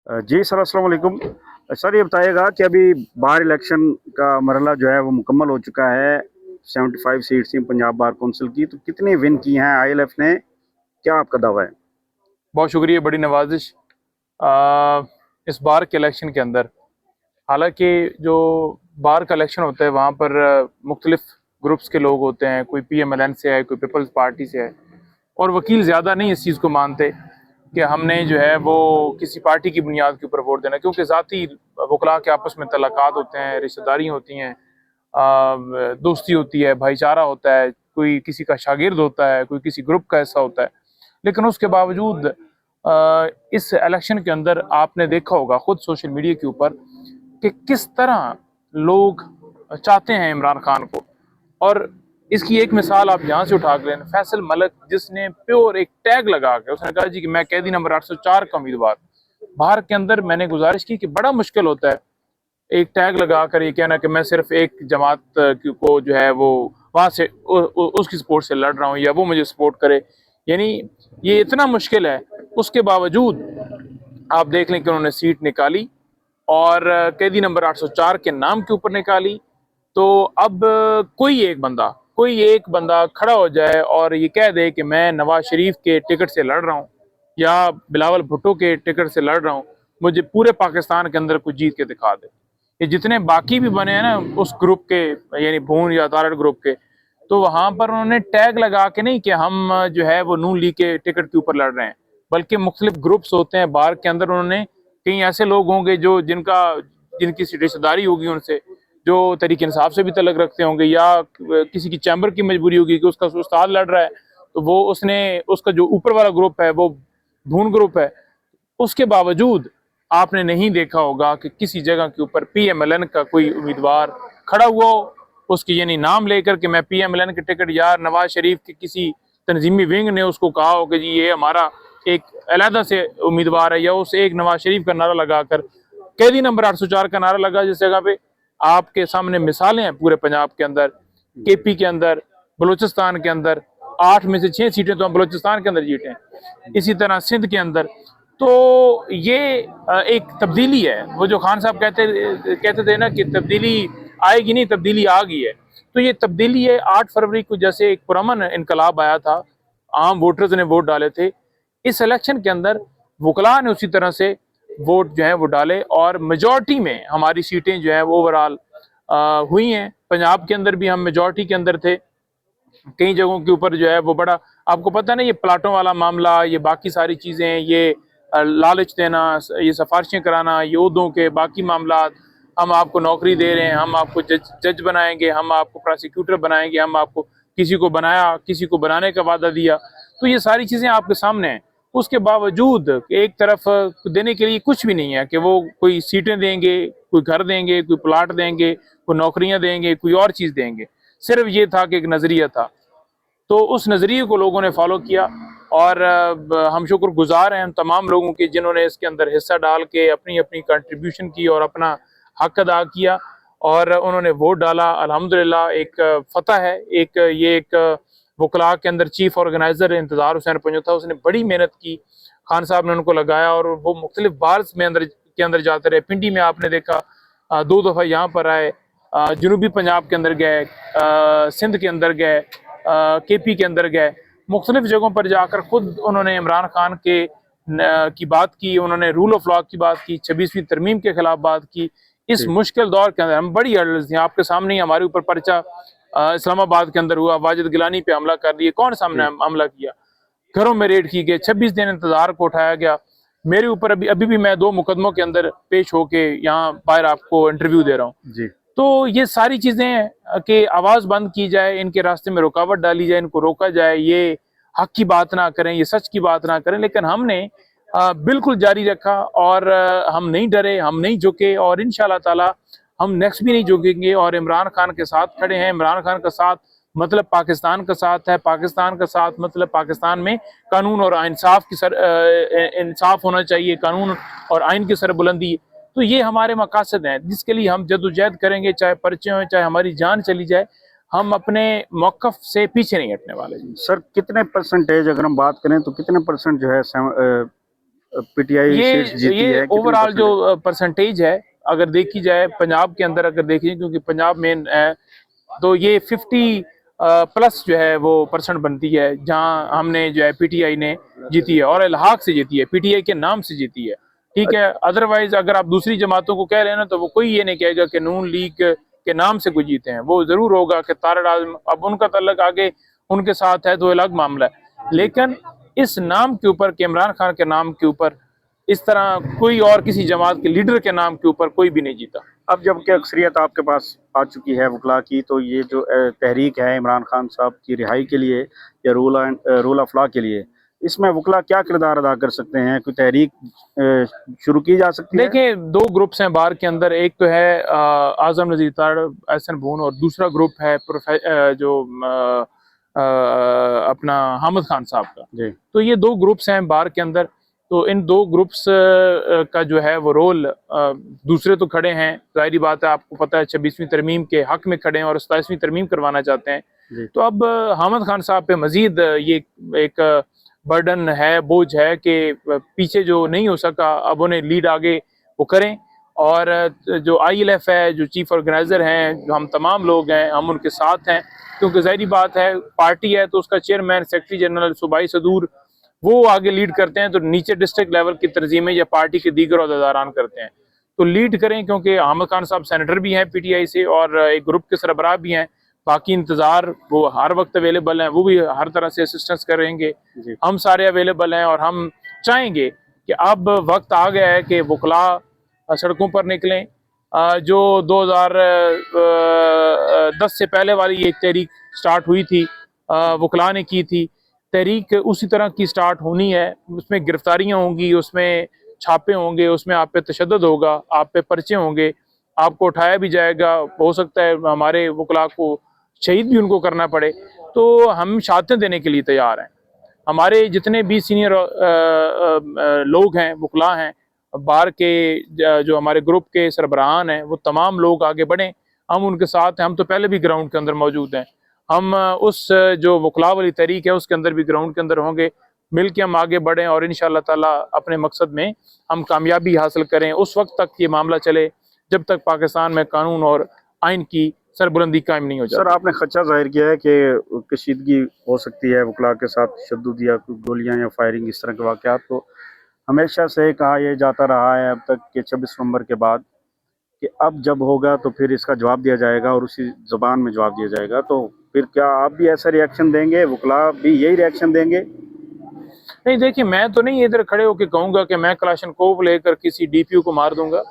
जी sir, अस्सलाम वालेकुम। Sir ये बताइएगा कि अभी बार इलेक्शन का मरहला जो है वो मुकम्मल हो चुका है। 75 सीट्स थी पंजाब बार कौंसिल की, तो कितनी विन की हैं आईएलएफ ने? क्या आपका दावा है? बहुत शुक्रिया, बड़ी नवाजिश। इस बार के इलेक्शन के अंदर, हालांकि जो बार का इलेक्शन होता है वहाँ पर मुख्तलिफ ग्रुप्स के लोग होते हैं। कोई पीएमएलएन से है, कोई पीपल्स पार्टी से है, और वकील ज़्यादा नहीं इस चीज़ को मानते कि हमने जो है वो किसी पार्टी की बुनियाद के ऊपर वोट देना, क्योंकि ज़ाती वकला के आपस में तल्लुकात होते हैं, रिश्तेदारी होती हैं, दोस्ती होती है, भाईचारा होता है, कोई किसी का शागिर्द होता है, कोई किसी ग्रुप का हिस्सा होता है। लेकिन उसके बावजूद इस इलेक्शन के अंदर आपने देखा होगा खुद सोशल मीडिया के ऊपर कि किस तरह लोग चाहते हैं इमरान खान को। और इसकी एक मिसाल आप यहाँ से उठा कर लें, फैसल मलिक, जिसने प्योर एक टैग लगा के उसने कहा जी कि मैं कैदी नंबर 804 का उम्मीदवार। बाहर के अंदर मैंने गुजारिश की कि बड़ा मुश्किल होता है एक टैग लगा कर ये कहना कि मैं सिर्फ एक जमात को जो है वो वहां से उसकी सपोर्ट से लड़ रहा हूँ या वो मुझे सपोर्ट करे। यानी ये इतना मुश्किल है। उसके बावजूद आप देख लें कि उन्होंने सीट निकाली और कैदी नंबर 804 के नाम के ऊपर निकाली। तो अब कोई एक बंदा खड़ा हो जाए और ये कह दे कि मैं नवाज शरीफ के टिकट से लड़ रहा हूँ या बिलावल भुट्टो के टिकट से लड़ रहा हूँ, मुझे पूरे पाकिस्तान के अंदर कुछ जीत के दिखा दे। ये जितने बाकी भी बने हैं ना उस ग्रुप के, यानी भून या तारड़ ग्रुप के, तो वहां पर उन्होंने टैग लगा के नहीं कि हम जो है वो नून लीग के टिकट के ऊपर लड़ रहे हैं, बल्कि मुख्तलिफ ग्रुप्स होते हैं बार के अंदर। उन्होंने कहीं ऐसे लोग होंगे जो जिनकी रिश्तेदारी होगी उनसे, जो तरीके इंसाफ से भी तलक रखते होंगे, या किसी की चैम्बर की मजबूरी होगी कि उसका उस्ताद लड़ रहा है तो वो उसका जो ऊपर वाला ग्रुप है वो भून ग्रुप है। उसके बावजूद आपने नहीं देखा होगा कि किसी जगह के ऊपर पीएमएलएन का कोई उम्मीदवार खड़ा हुआ हो, उसकी यानी नाम लेकर के मैं पीएमएलएन के टिकट, या नवाज शरीफ की किसी तंजीमी विंग ने उसको कहा हो कि जी ये हमारा एक अलहदा से उम्मीदवार है, या उस एक नवाज शरीफ का नारा लगाकर कैदी नंबर 804 का नारा लगा। जिस जगह पे आपके सामने मिसालें हैं पूरे पंजाब के अंदर, केपी के अंदर, बलूचिस्तान के अंदर 8 में से 6 सीटें तो हम बलूचिस्तान के अंदर जीते हैं, इसी तरह सिंध के अंदर। तो ये एक तब्दीली है। वो जो खान साहब कहते थे ना कि तब्दीली आएगी नहीं, तब्दीली आ गई है। तो ये तब्दीली है। 8 फरवरी को जैसे एक पुरअमन इनकलाब आया था, आम वोटर्स ने वोट डाले थे, इस इलेक्शन के अंदर वकला ने उसी तरह से वोट जो है वो डाले, और मेजॉरिटी में हमारी सीटें जो है वो ओवरऑल हुई हैं। पंजाब के अंदर भी हम मेजॉरिटी के अंदर थे। कई जगहों के ऊपर जो है वो बड़ा, आपको पता ना, ये प्लाटों वाला मामला, ये बाकी सारी चीज़ें, ये लालच देना, ये सिफारिशें कराना, ये उहदों के बाकी मामला, हम आपको नौकरी दे रहे हैं, हम आपको जज बनाएंगे, हम आपको प्रोसिक्यूटर बनाएंगे, हम आपको किसी को बनाया, किसी को बनाने का वादा दिया। तो ये सारी चीज़ें आपके सामने हैं। उसके बावजूद एक तरफ देने के लिए कुछ भी नहीं है कि वो कोई सीटें देंगे, कोई घर देंगे, कोई प्लाट देंगे, कोई नौकरियां देंगे, कोई और चीज़ देंगे। सिर्फ ये था कि एक नज़रिया था। तो उस नज़रिए को लोगों ने फॉलो किया, और हम शुक्रगुजार हैं हम तमाम लोगों के जिन्होंने इसके अंदर हिस्सा डाल के अपनी अपनी कंट्रीब्यूशन की और अपना हक अदा किया, और उन्होंने वोट डाला। अल्हम्दुलिल्लाह एक फतह है। एक वकला के अंदर चीफ ऑर्गेनाइजर इंतज़ार हुसैन पंजोथा, उसने बड़ी मेहनत की, खान साहब ने उनको लगाया, और वो मुख्तलिफ बार्स में अंदर जाते रहे। पिंडी में आपने देखा 2 दफ़ा यहाँ पर आए, जनूबी पंजाब के अंदर गए, सिंध के अंदर गए, केपी के अंदर गए, मुख्तलिफ जगहों पर जाकर खुद उन्होंने इमरान खान की बात की, उन्होंने रूल ऑफ लॉ की बात की, 26वीं तरमीम के खिलाफ बात की। इस मुश्किल दौर के अंदर हम बड़ी हर्डल्स थी, आपके सामने ही हमारे ऊपर पर्चा इस्लामाबाद के अंदर हुआ, वाजिद गिलानी पे हमला कर दिया। कौन सामने हमला किया? घरों में रेड की गई, 26 दिन इंतजार को उठाया गया। मेरे ऊपर अभी भी मैं 2 मुकदमों के अंदर पेश होके यहाँ बाहर आपको इंटरव्यू दे रहा हूँ। जी। तो ये सारी चीजें कि आवाज बंद की जाए, इनके रास्ते में रुकावट डाली जाए, इनको रोका जाए, ये हक की बात ना करें, ये सच की बात ना करें, लेकिन हमने बिल्कुल जारी रखा, और हम नहीं डरे, हम नहीं झुके, और इंशाल्लाह ताला हम नेक्स्ट भी नहीं झुकेंगे, और इमरान खान के साथ खड़े हैं। इमरान खान का साथ मतलब पाकिस्तान का साथ है, पाकिस्तान का साथ मतलब पाकिस्तान में कानून और इंसाफ इंसाफ होना चाहिए, कानून और आइन की सरबुलंदी। तो ये हमारे मकासद हैं जिसके लिए हम जद्दोजहद करेंगे, चाहे पर्चे हों, चाहे हमारी जान चली जाए, हम अपने मौक़िफ़ से पीछे नहीं हटने वाले। सर कितने परसेंटेज अगर हम बात करें तो कितने परसेंट जो है पीटीआई सीट्स जीती ये है, कितनी ओवरऑल परसेंट है? जो परसेंटेज है अगर देखी जाए पंजाब के अंदर, अगर देखी जाए क्योंकि पंजाब मेन है, तो ये 50 प्लस जो है वो परसेंट बनती है, जहां हमने जो है पीटीआई ने जीती है और इल्हाक से जीती है, पीटीआई के नाम से जीती है। ठीक है, अदरवाइज अगर आप दूसरी जमातों को कह रहे हैं ना, तो वो कोई ये नहीं कहेगा कि नून लीग के नाम से कोई जीते हैं। वो जरूर होगा कि तारड़ आजम, अब उनका तल्लक आगे उनके साथ है तो अलग मामला है, लेकिन इस नाम के ऊपर कि इमरान खान के नाम के ऊपर इस तरह कोई और किसी जमात के लीडर के नाम के ऊपर कोई भी नहीं जीता। अब जब कि अक्सरियत आपके पास आ चुकी है वकला की, तो ये जो तहरीक है इमरान खान साहब की रिहाई के लिए या रूल ऑफ लॉ के लिए, इसमें वकला क्या किरदार अदा कर सकते हैं? कोई तहरीक शुरू की जा सकती है? देखिए, दो ग्रुप्स हैं बार के अंदर, एक तो है आजम नजीर तारड़, एहसन भून, और दूसरा ग्रुप है जो अपना हामिद खान साहब का। जी। तो ये दो ग्रुप्स हैं बार के अंदर। तो इन दो ग्रुप्स का जो है वो रोल, दूसरे तो खड़े हैं, जाहिर बात है, आपको पता है 26वीं तरमीम के हक में खड़े हैं और 27वीं तरमीम करवाना चाहते हैं। जी। तो अब हामिद खान साहब पे मजीद ये एक बर्डन है, बोझ है कि पीछे जो नहीं हो सका, अब उन्हें लीड आगे वो करें। और जो ILF है, जो चीफ ऑर्गेनाइजर हैं, जो हम तमाम लोग हैं, हम उनके साथ हैं, क्योंकि जाहिर बात है पार्टी है तो उसका चेयरमैन, सेक्रेटरी जनरल, सूबाई सदूर वो आगे लीड करते हैं, तो नीचे डिस्ट्रिक्ट लेवल की तंजीमें या पार्टी के दीगर अहदेदारान करते हैं। तो लीड करें, क्योंकि हामिद खान साहब सेनेटर भी हैं PTI से और एक ग्रुप के सरबराह भी हैं। बाकी इंतजार वो हर वक्त अवेलेबल हैं, वो भी हर तरह से असिस्टेंस करेंगे। हम सारे अवेलेबल हैं और हम चाहेंगे कि अब वक्त आ गया है कि वकला सड़कों पर निकलें। जो 2010 से पहले वाली एक तहरीक स्टार्ट हुई थी, वकला ने की थी, तहरीक उसी तरह की स्टार्ट होनी है। उसमें गिरफ्तारियां होंगी, उसमें छापे होंगे, उसमें आप पे तशद्दुद होगा, आप पे पर्चे होंगे, आपको उठाया भी जाएगा, हो सकता है हमारे वकला को शहीद भी उनको करना पड़े। तो हम शहादतें देने के लिए तैयार हैं। हमारे जितने भी सीनियर लोग हैं, वकला हैं बार के, जो हमारे ग्रुप के सरबराहान हैं, वो तमाम लोग आगे बढ़ें, हम उनके साथ हैं। हम तो पहले भी ग्राउंड के अंदर मौजूद हैं, हम उस जो वकला वाली तहरीक है उसके अंदर भी ग्राउंड के अंदर होंगे, मिल के हम आगे बढ़ें और इंशाअल्लाह ताला अपने मकसद में हम कामयाबी हासिल करें। उस वक्त तक ये मामला चले जब तक पाकिस्तान में कानून और आइन की सरबुलंदी कायम नहीं हो जाती। सर, आपने खदशा जाहिर किया है कि कशीदगी हो सकती है वकला के साथ, तशद्दुद या गोलियां या फायरिंग इस तरह के वाक़यात। तो हमेशा से कहा यह जाता रहा है अब तक कि 26 नवंबर के बाद कि अब जब होगा तो फिर इसका जवाब दिया जाएगा और उसी ज़ुबान में जवाब दिया जाएगा। तो फिर क्या आप भी ऐसा रिएक्शन देंगे, वकला भी यही रिएक्शन देंगे? नहीं, देखिए, मैं तो नहीं इधर खड़े होकर कहूंगा कि मैं कलाशनकोव लेकर किसी DPO को मार दूंगा।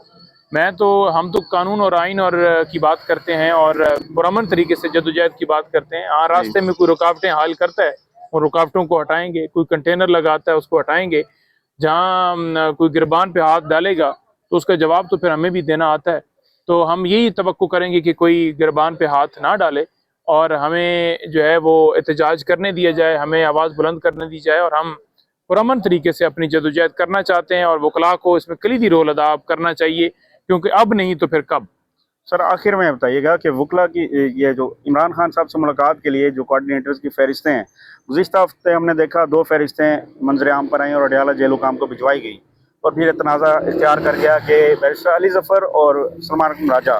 हम तो कानून और आइन और की बात करते हैं और पुरअमन तरीके से जद्दोजहद की बात करते हैं। हाँ, रास्ते में कोई रुकावटें हाल करता है, उन रुकावटों को हटाएंगे। कोई कंटेनर लगाता है, उसको हटाएंगे। जहाँ कोई गिरबान पे हाथ डालेगा तो उसका जवाब तो फिर हमें भी देना आता है। तो हम यही तवक्को करेंगे कि कोई गिरबान पे हाथ ना डाले और हमें जो है वो एहतजाज करने दिया जाए, हमें आवाज़ बुलंद करने दी जाए। और हम पुरअमन तरीके से अपनी जद्दोजहद करना चाहते हैं और वकला को इसमें कलीदी रोल अदा करना चाहिए, क्योंकि अब नहीं तो फिर कब। सर, आखिर में बताइएगा कि वकला की ये जो इमरान खान साहब से मुलाकात के लिए जो कोऑर्डिनेटर्स की फहरिस्तें हैं, गुज़िश्ता हफ्ते हमने देखा 2 फहरिस्तें मंजर आम पर आई और अडयाला जेल हुकाम को भिजवाई गई और फिर तनाज़ा इख्तियार कर गया कि बैरिस्टर अली ज़फ़र और सलमान अकरम राजा।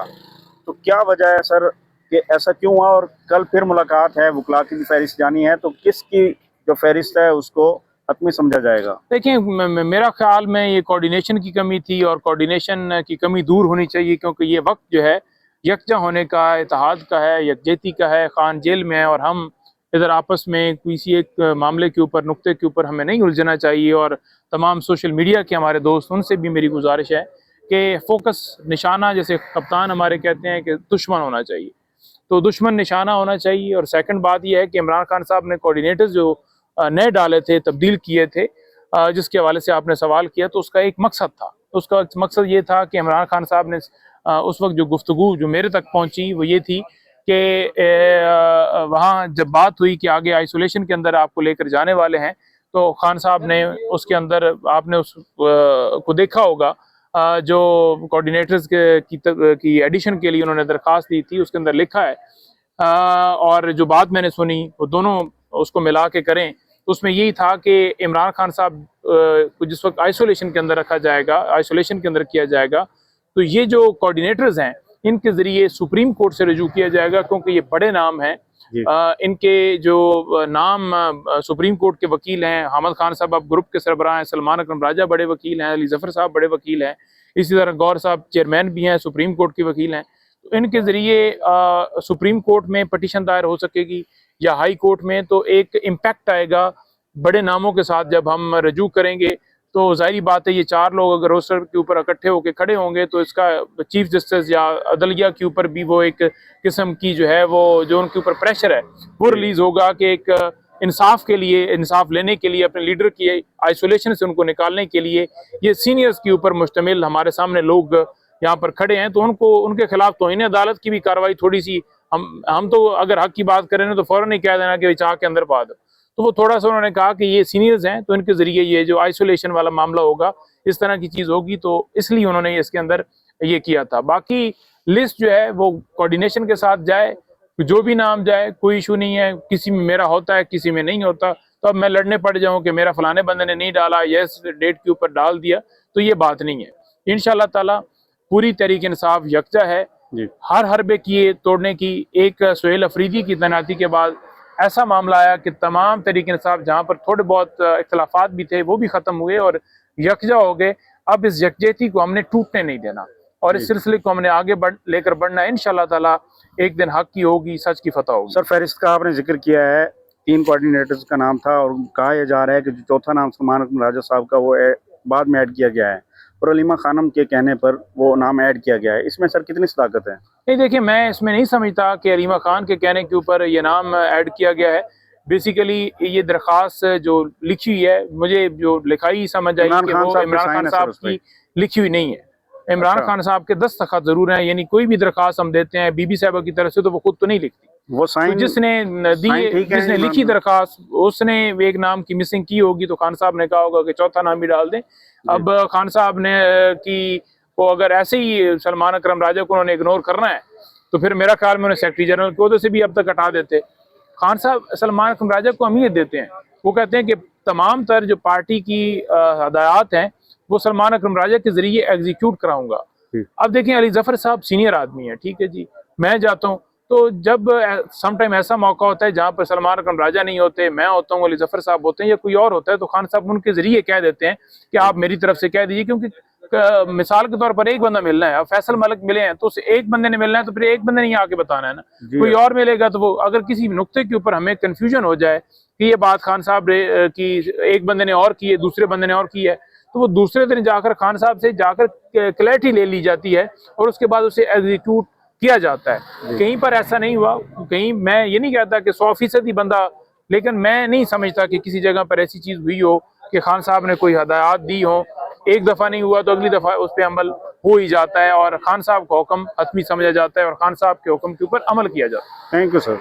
तो क्या वजह है सर कि ऐसा क्यों हुआ? और कल फिर मुलाकात है, वकला की भी फहरिस्त जानी है, तो किसकी जो फहरिस्त है उसको हतमी समझा जाएगा? देखिए, मेरा ख्याल में ये कोऑर्डिनेशन की कमी थी और कोऑर्डिनेशन की कमी दूर होनी चाहिए, क्योंकि ये वक्त जो है यकजा होने का, इत्तेहाद का है, यकजहती का है। खान जेल में है और हम इधर आपस में किसी एक मामले के ऊपर, नुक्ते के ऊपर हमें नहीं उलझना चाहिए। और तमाम सोशल मीडिया के हमारे दोस्त, उनसे भी मेरी गुजारिश है कि फोकस, निशाना, जैसे कप्तान हमारे कहते हैं कि दुश्मन होना चाहिए, तो दुश्मन निशाना होना चाहिए। और सेकंड बात यह है कि इमरान खान साहब ने कोऑर्डिनेटर्स जो नए डाले थे, तब्दील किए थे, जिसके हवाले से आपने सवाल किया, तो उसका एक मकसद था। उसका मकसद ये था कि इमरान खान साहब ने उस वक्त जो गुफ्तगू जो मेरे तक पहुंची वो ये थी कि वहाँ जब बात हुई कि आगे आइसोलेशन के अंदर आपको लेकर जाने वाले हैं, तो खान साहब ने उसके अंदर, आपने उस को देखा होगा, जो कोऑर्डिनेटर्स की एडिशन के लिए उन्होंने दरख्वास्त दी थी, उसके अंदर लिखा है, और जो बात मैंने सुनी वो दोनों उसको मिला के करें उसमें यही था कि इमरान खान साहब को जिस वक्त आइसोलेशन के अंदर रखा जाएगा, आइसोलेशन के अंदर किया जाएगा, तो ये जो कोऑर्डिनेटर्स हैं इनके ज़रिए सुप्रीम कोर्ट से रजू किया जाएगा, क्योंकि ये बड़े नाम हैं। इनके जो नाम सुप्रीम कोर्ट के वकील हैं, हामिद खान साहब अब ग्रुप के सरबराह हैं, सलमान अकरम राजा बड़े वकील हैं, अली जफर साहब बड़े वकील हैं, इसी तरह गौर साहब चेयरमैन भी हैं, सुप्रीम कोर्ट के वकील हैं। तो इनके ज़रिए सुप्रीम कोर्ट में पटिशन दायर हो सकेगी या हाई कोर्ट में, तो एक इम्पैक्ट आएगा बड़े नामों के साथ। जब हम रजू करेंगे तो जाहिर बात है ये चार लोग अगर रोस्टर के ऊपर इकट्ठे होकर खड़े होंगे तो इसका चीफ जस्टिस या अदलिया के ऊपर भी वो एक किस्म की जो है वो जो उनके ऊपर प्रेशर है वो रिलीज होगा कि एक इंसाफ के लिए, इंसाफ लेने के लिए, अपने लीडर की आइसोलेशन से उनको निकालने के लिए ये सीनियर्स के ऊपर मुश्तमिल हमारे सामने लोग यहाँ पर खड़े हैं, तो उनको उनके खिलाफ तौहीन अदालत की भी कार्रवाई थोड़ी सी हम तो अगर हक की बात करें ना तो फौरन ही कह देना कि चाह के अंदर पा दो। तो वो थोड़ा सा उन्होंने कहा कि ये सीनियर्स हैं तो इनके जरिए ये जो आइसोलेशन वाला मामला होगा इस तरह की चीज़ होगी, तो इसलिए उन्होंने इसके अंदर ये किया था। बाकी लिस्ट जो है वो कोऑर्डिनेशन के साथ जाए, जो भी नाम जाए कोई इशू नहीं है, किसी में मेरा होता है किसी में नहीं होता, तो अब मैं लड़ने पड़ जाऊं कि मेरा फलाने बंदे ने नहीं डाला, यस डेट के ऊपर डाल दिया, तो ये बात नहीं है। इंशाल्लाह ताला पूरी तहरीक इंसाफ यकजा है। हर हरबे किए तोड़ने की एक सुहेल अफरीदी की तैनाती के बाद ऐसा मामला आया कि तमाम तहरीक इंसाफ जहाँ पर थोड़े बहुत इख्तलाफात भी थे वो भी ख़त्म हुए और यकजा हो गए। अब इस यकजहती को हमने टूटने नहीं देना और इस सिलसिले को हमने आगे लेकर बढ़ना है। इंशाल्लाह ताला एक दिन हक की होगी, सच की फतह होगी। सर फहरिस्त का आपने जिक्र किया है, 3 कोऑर्डिनेटर्स का नाम था और कहा यह जा रहा है कि जो चौथा नाम सलमान अकरम राजा साहब का वो बाद में ऐड किया गया है और अलीमा खानम के कहने पर वो नाम ऐड किया गया है। इसमें सर कितनी सदाकत है? नहीं देखिए, मैं इसमें नहीं समझता कि अलीमा खान के कहने के ऊपर ये नाम ऐड किया गया है। बेसिकली ये दरख्वास्त जो लिखी हुई है, मुझे जो लिखाई समझ आई कि वो इमरान खान साहब की लिखी हुई नहीं है। इमरान खान साहब के दस्तखत जरूर हैं, यानी कोई भी दरख्वास्त हम देते हैं बीबी साहबा की तरफ से तो वो खुद तो नहीं लिखती, वो साइन तो जिसने लिखी दरख्वास्त उसने एक नाम की मिसिंग की होगी, तो खान साहब ने कहा होगा कि चौथा नाम भी डाल दें। अब खान साहब ने की वो अगर ऐसे ही सलमान अकरम राजा को उन्होंने इग्नोर करना है तो फिर मेरा ख्याल में उन्हें सेक्रेटरी जनरल के ओहदे से भी अब तक हटा देते। खान साहब सलमान अकरम राजा को अहमियत देते हैं, वो कहते हैं कि तमाम तर जो पार्टी की हदायत हैं वो सलमान अकरम राजा के जरिए एग्जीक्यूट कराऊंगा। अब देखें, अली जफर साहब सीनियर आदमी है, ठीक है जी, मैं जाता हूँ तो जब समटाइम ऐसा मौका होता है जहाँ पर सलमान अकरम राजा नहीं होते, मैं होता हूँ, अली जफर साहब होते हैं या कोई और होता है, तो खान साहब उनके जरिए कह देते हैं कि आप मेरी तरफ से कह दीजिए, क्योंकि मिसाल के तौर पर एक बंदा मिलना है, अब फैसल मलिक मिले हैं तो उसे एक बंदे ने मिलना है, तो फिर एक बंदे ने आके बताना है ना, कोई और मिलेगा तो वो अगर किसी नुक्ते के ऊपर हमें कंफ्यूजन हो जाए कि ये बात खान साहब की एक बंदे ने और की है, दूसरे बंदे ने और की है, तो वो दूसरे दिन जाकर खान साहब से जाकर क्लैरिटी ले ली जाती है और उसके बाद उसे एग्जीक्यूट किया जाता है। कहीं पर ऐसा नहीं हुआ, कहीं मैं ये नहीं कहता कि 100% ही बंदा, लेकिन मैं नहीं समझता कि किसी जगह पर ऐसी चीज हुई हो कि खान साहब ने कोई हदायत दी हो, एक दफा नहीं हुआ तो अगली दफा उस पर अमल हो ही जाता है और खान साहब का हुक्म हतमी समझा जाता है और खान साहब के हुक्म के ऊपर अमल किया जाता है। Thank you sir.